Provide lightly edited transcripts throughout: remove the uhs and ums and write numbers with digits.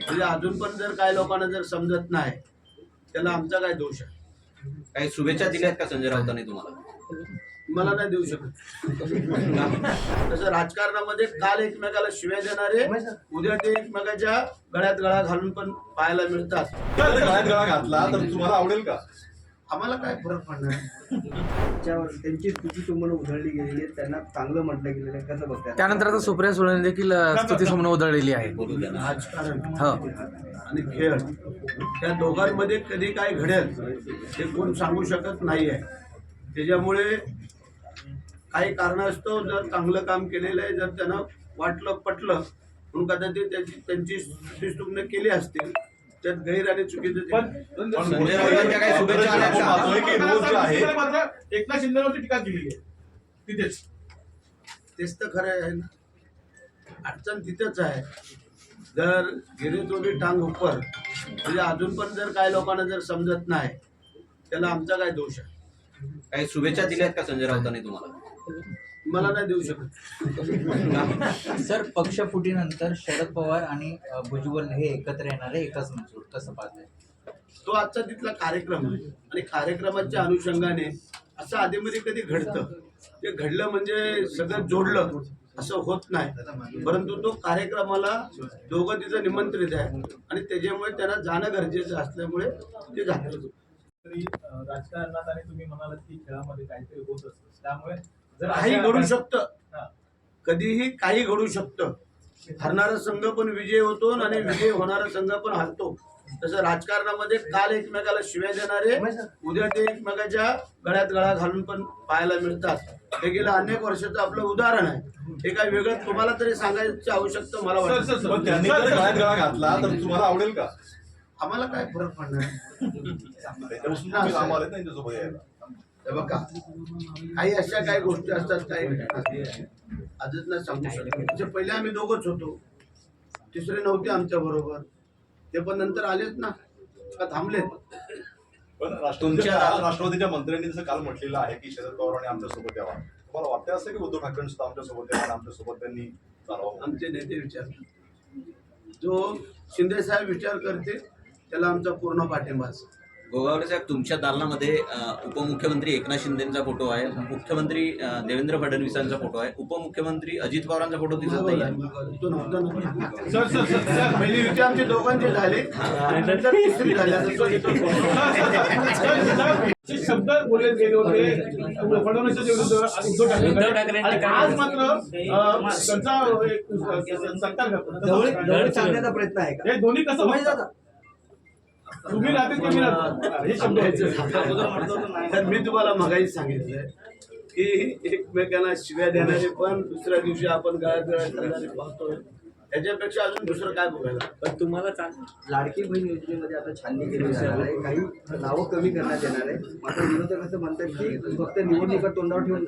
म्हणजे अजून पण जर काही लोकांना जर समजत नाही त्याला आमचा काय दोष आहे? काही शुभेच्छा दिल्यात का संजय राऊतांनी तुम्हाला? मला नाही देऊ शकत. तसं राजकारणामध्ये काल एकमेकाला शिव्या देणारे उद्या ते एकमेकाच्या गळ्यात गळा घालून पण पाहायला मिळतात. गळ्यात गळा घातला तर तुम्हाला आवडेल का? आम्हाला काय फरक पडणार? त्यांची स्तुती तुम्हाला उधळली गेलेली आहे, त्यांना चांगलं म्हटलं गेलेलं आहे, कसं बघताय? त्यानंतर आता सुप्रिया सुळेने देखील स्तुती समोर उधळलेली आहे. राजकारण हो. आणि खेळ त्या दोघांमध्ये कधी काय घडेल हे कोण सांगू शकत नाही आहे. त्याच्यामुळे काही कारणास्तव जर चांगलं काम केलेलं आहे, जर त्यांना वाटलं पटलं म्हणून कदाचित त्यांची स्तुती केली असतील, त्यात गैर आणि चुकीचं संजय राऊतांच्या काही शुभेच्छा आल्या का? एकनाथ शिंदेवरची टीका केली आहे तिथेच. तेच तर खरं आहे ना. अडचण तिथंच आहे. जर गिरे तो भी टांग उपर म्हणजे अजून पण जर काही लोकांना जर समजत नाही त्याला आमचा काय दोष आहे? काही शुभेच्छा दिल्यात का संजय राऊतांनी तुम्हाला? मला नाही देऊ शकत. सर, पक्षफुटीनंतर शरद पवार आणि भुजबळ हे एकत्र येणारे एकाच मंचवर, कसं पाहताय? तो आजचा तिथला कार्यक्रम आहे आणि कार्यक्रमाच्या अनुषंगाने असं आधीमध्ये कधी घडतं. ते घडलं म्हणजे सगळं जोडलं असं होत नाही, परंतु तो कार्यक्रमाला दोघं तिथं निमंत्रित आहे आणि त्याच्यामुळे त्यांना जाणं गरजेचं असल्यामुळे ते झालं. राजकारणात आणि तुम्ही म्हणालात की खेळामध्ये काहीतरी होत असतं, त्यामुळे जर काही घडू शकतं, कधीही काही घडू शकतं. हरणारा संघ पण विजय होतो आणि विजय होणारा संघ पण हरतो. तसं राजकारणामध्ये काल एकमेकाला शिव्या देणारे उद्या ते एकमेकाच्या गळ्यात गळा घालून पण पाहायला मिळतात. हे गेलं अनेक वर्षाचं आपलं उदाहरण आहे. हे काय वेगळं तुम्हाला तरी सांगायची आवश्यकता मला वाटतं. त्यांनी जर गळ्यात गळा घातला तर तुम्हाला आवडेल का? आम्हाला काय फरक पडणार? आम्हाला त्यांच्यासोबत यायला. हे बघा, काही अशा काही गोष्टी असतात, काही आजच नाही सांगू शकत. म्हणजे पहिले आम्ही दोघंच होतो, तिसरे नव्हते आमच्या बरोबर, ते पण नंतर आलेच ना, का थांबलेत? पण राष्ट्रवादीच्या मंत्र्यांनी जसं काल म्हटलेलं आहे की शरद पवारांनी आमच्यासोबत यावा, तुम्हाला वाटतं असं की उद्धव ठाकरे सुद्धा आमच्यासोबत यावा, आमच्यासोबत त्यांनी चालवावं? आमचे नेते विचार, जो शिंदे साहेब विचार करते त्याला आमचा पूर्ण पाठिंबा असेल. गोगावले साहेब, तुमच्या दालनामध्ये उपमुख्यमंत्री एकनाथ शिंदेचा फोटो आहे, मुख्यमंत्री देवेंद्र फडणवीसांचा फोटो आहे, उपमुख्यमंत्री अजित पवारांचा फोटो दिसत नाही. तो नव्हता ना. पहिली विचार आमचे दोघांचे झाले आणि नंतर तिसरी झाले. शब्द बोलले गेले होते फडणवीसांच्या विरुद्ध उद्धव ठाकरे, आज मात्र त्यांचा सरकार सांगण्याचा प्रयत्न आहे का? हे दोन्ही कसं माहिती? तुम्ही राहते की मी राहतो, हे शब्द तर मी तुम्हाला मगाही सांगितलंय की एकमेकांना शिव्या देणारे पण दुसऱ्या दिवशी आपण गळ्यात करणारे पाहतोय. त्याच्यापेक्षा अजून दुसरं काय बघायला? पण तुम्हाला लाडकी बहीण योजनेमध्ये आता छाननी केली जाणार आहे, काही नावं कमी करण्यात येणार आहे. मात्र विरोधक असं म्हणतात की फक्त निवडणुका तोंडावर ठेवून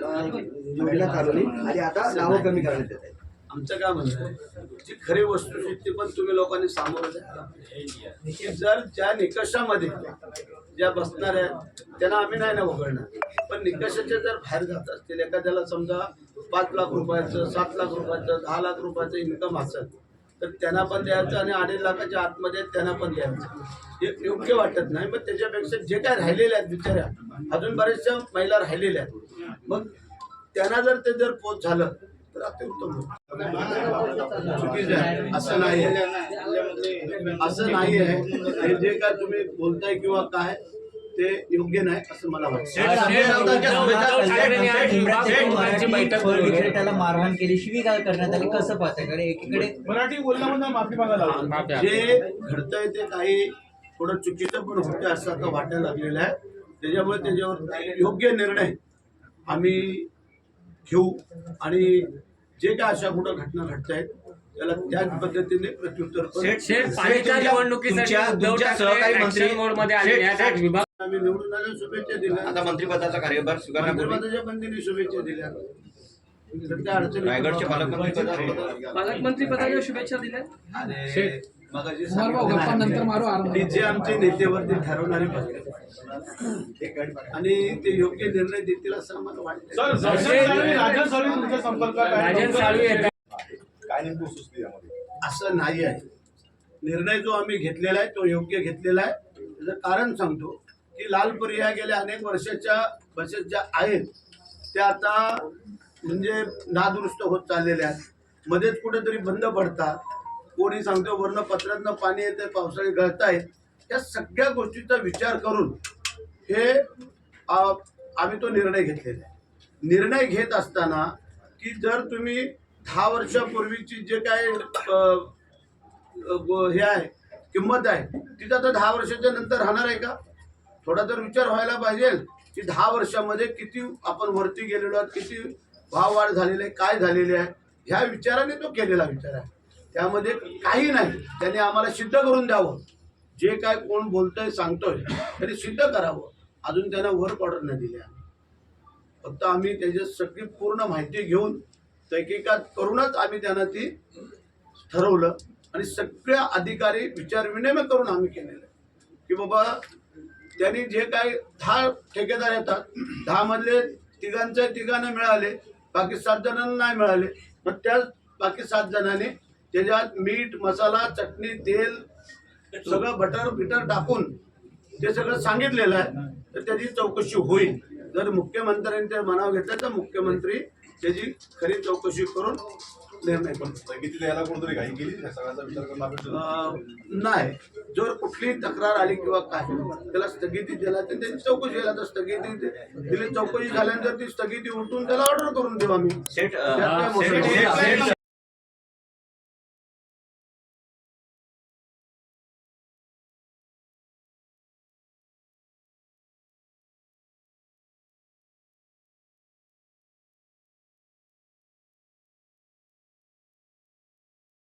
योजना चालवली आणि आता नावं कमी करण्यात येत आहेत. आमचं काय म्हणणं आहे, जी खरी वस्तुस्थिती पण तुम्ही लोकांनी सामोरं द्या. जर ज्या निकषामध्ये ज्या बसणाऱ्या त्यांना आम्ही नाही ना वगळणार, पण निकषाच्या जर बाहेर जात असतील, एखाद्याला समजा 5 लाख रुपयाचं, 7 लाख रुपयाचं, 10 लाख रुपयाचं इन्कम असेल तर त्यांना पण द्यायचं आणि 2.5 लाखाच्या आतमध्ये त्यांना पण द्यायचं. हे योग्य वाटत नाही. पण त्याच्यापेक्षा जे काय राहिलेल्या आहेत बिचाऱ्या, अजून बऱ्याचशा महिला राहिलेल्या आहेत, मग त्यांना जर ते जर पोच झालं तर अत्युत्तम. चुकीचं आहे असं नाही आहे, असं नाही आहे. हे जे काय तुम्ही बोलताय किंवा काय ते योग्य नाही असं मला वाटतं. त्याला मारहाण केली, शिवीगाळ करण्यात आली, कसं पाहताय? कारण एकीकडे मराठी बोलण्यामध्ये माफी मागायला जे घडतंय ते काही थोडं चुकीचं पण होतं असं आता वाटायला लागलेलं आहे. त्याच्यामुळे त्याच्यावर योग्य निर्णय आम्ही घेऊ आणि जे काय अशा कुठं घटना घडत आहेत त्याला त्याच पद्धतीने प्रत्युत्तर आम्ही निवडून आल्या शुभेच्छा दिल्या. आता मंत्रिपदाचा कार्यभार स्वीकारण्यापूर्वी मंत्रिपदाच्या बंदीने शुभेच्छा दिल्या. सध्या अडचणी रायगडचे पालकमंत्री पदाच्या शुभेच्छा दिल्या. आणि जे आमचे नेतेवरती ठरवणारे बसले आणि ते योग्य निर्णय देतील असं आम्हाला वाटतं. काय नेमकं सुचली यामध्ये? असं नाही आहे. निर्णय जो आम्ही घेतलेला आहे तो योग्य घेतलेला आहे. त्याचं कारण सांगतो की लालपरी या गेल्या अनेक वर्षाच्या बसेस ज्या आहेत त्या आता म्हणजे नादुरुस्त होत चाललेल्या आहेत. मध्येच कुठेतरी बंद पडतात, कोणी सांगतो वरनं पत्रातनं पाणी येते, पावसाळी गळतायत. या सगळ्या गोष्टीचा विचार करून हे आम्ही तो निर्णय घेतलेला आहे. निर्णय घेत असताना की जर तुम्ही 10 वर्षापूर्वीची जे काय हे आहे किंमत आहे ती आता 10 वर्षाच्या नंतर राहणार आहे का? थोडा तर विचार व्हायला पाहिजे की 10 वर्षामध्ये किती आपण वरती गेलेलो आहोत, किती भाववाढ झालेली आहे, काय झालेले आहे, ह्या विचाराने तो केलेला विचार आहे. त्यामध्ये काही नाही. त्याने आम्हाला सिद्ध करून द्यावं. जे काय कोण बोलतोय सांगतोय त्यांनी सिद्ध करावं. अजून त्यांना वर्क ऑर्डर नाही दिली. फक्त आम्ही त्याची सगळी पूर्ण माहिती घेऊन तहकीकात करूनच आम्ही त्यांना ती ठरवलं आणि सगळ्या अधिकारी विचारविनिमय करून आम्ही केलेलं आहे की बाबा त्यांनी जे काय 10 ठेकेदार येतात, 10 मधले तिघांना मिळाले, बाकी 7 जणांना नाही मिळाले. मग त्या बाकी 7 जणांनी त्याच्यात मीठ मसाला चटणी तेल सगळं बटर टाकून ते सगळं सांगितलेलं आहे. तर त्याची चौकशी होईल. जर मुख्यमंत्र्यांनी ते मनाव घेतलं तर मुख्यमंत्री त्याची खरी चौकशी करून निर्णय पण स्थगिती द्यायला कोणतरी घाई केली या सगळ्याचा विचार करणं अपेक्षित आहे. नाही. जर कुठली तक्रार आली किंवा काय त्याला स्थगिती दिला तर त्याची चौकशी केला तर स्थगिती दिली. चौकशी झाल्यानंतर ती स्थगिती उठून त्याला ऑर्डर करून देऊ आम्ही. सेठ त्यात काय मोठं नाही.